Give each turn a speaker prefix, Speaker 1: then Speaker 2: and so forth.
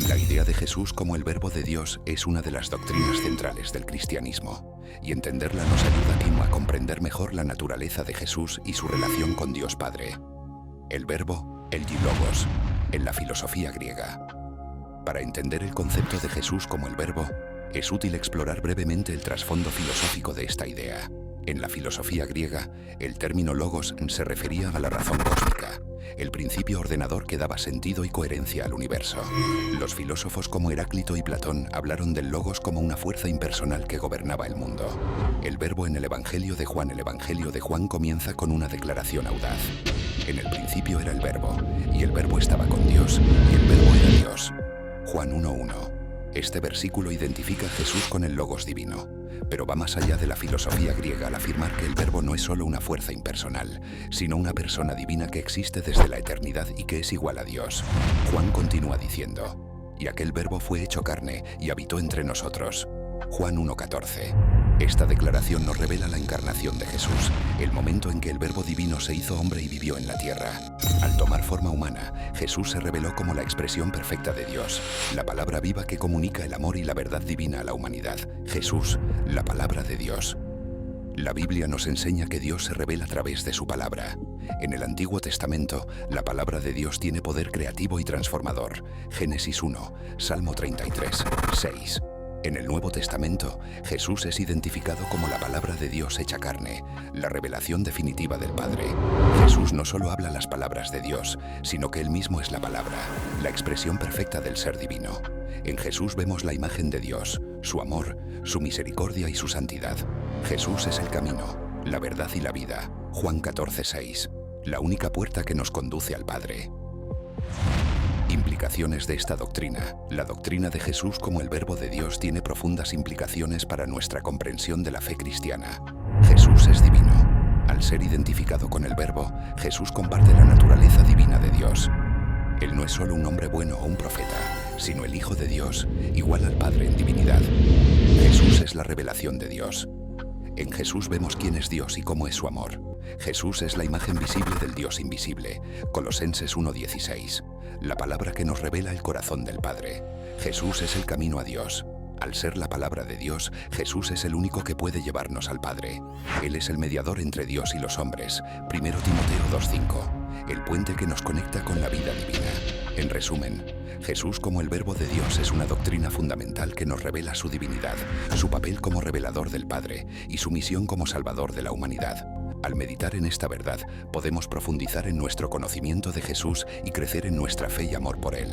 Speaker 1: La idea de Jesús como el Verbo de Dios es una de las doctrinas centrales del cristianismo, y entenderla nos ayuda a comprender mejor la naturaleza de Jesús y su relación con Dios Padre. El Verbo, el Logos, en la filosofía griega. Para entender el concepto de Jesús como el Verbo, es útil explorar brevemente el trasfondo filosófico de esta idea. En la filosofía griega, el término logos se refería a la razón cósmica, el principio ordenador que daba sentido y coherencia al universo. Los filósofos como Heráclito y Platón hablaron del logos como una fuerza impersonal que gobernaba el mundo. El Verbo en el Evangelio de Juan comienza con una declaración audaz. En el principio era el Verbo, y el Verbo estaba con Dios, y el Verbo era Dios. Juan 1:1. Este versículo identifica a Jesús con el Logos divino, pero va más allá de la filosofía griega al afirmar que el Verbo no es solo una fuerza impersonal, sino una persona divina que existe desde la eternidad y que es igual a Dios. Juan continúa diciendo: y aquel Verbo fue hecho carne y habitó entre nosotros. Juan 1:14. Esta declaración nos revela la encarnación de Jesús, el momento en que el Verbo divino se hizo hombre y vivió en la tierra. Al tomar forma humana, Jesús se reveló como la expresión perfecta de Dios, la palabra viva que comunica el amor y la verdad divina a la humanidad. Jesús, la palabra de Dios. La Biblia nos enseña que Dios se revela a través de su palabra. En el Antiguo Testamento, la palabra de Dios tiene poder creativo y transformador. Génesis 1, Salmo 33, 6. En el Nuevo Testamento, Jesús es identificado como la palabra de Dios hecha carne, la revelación definitiva del Padre. Jesús no solo habla las palabras de Dios, sino que Él mismo es la palabra, la expresión perfecta del ser divino. En Jesús vemos la imagen de Dios, su amor, su misericordia y su santidad. Jesús es el camino, la verdad y la vida. Juan 14:6. La única puerta que nos conduce al Padre. Implicaciones de esta doctrina. La doctrina de Jesús como el Verbo de Dios tiene profundas implicaciones para nuestra comprensión de la fe cristiana. Jesús es divino. Al ser identificado con el Verbo, Jesús comparte la naturaleza divina de Dios. Él no es solo un hombre bueno o un profeta, sino el Hijo de Dios, igual al Padre en divinidad. Jesús es la revelación de Dios. En Jesús vemos quién es Dios y cómo es su amor. Jesús es la imagen visible del Dios invisible. Colosenses 1:16. La palabra que nos revela el corazón del Padre. Jesús es el camino a Dios. Al ser la palabra de Dios, Jesús es el único que puede llevarnos al Padre. Él es el mediador entre Dios y los hombres. 1 Timoteo 2:5. El puente que nos conecta con la vida divina. En resumen, Jesús como el Verbo de Dios es una doctrina fundamental que nos revela su divinidad, su papel como revelador del Padre y su misión como salvador de la humanidad. Al meditar en esta verdad, podemos profundizar en nuestro conocimiento de Jesús y crecer en nuestra fe y amor por Él.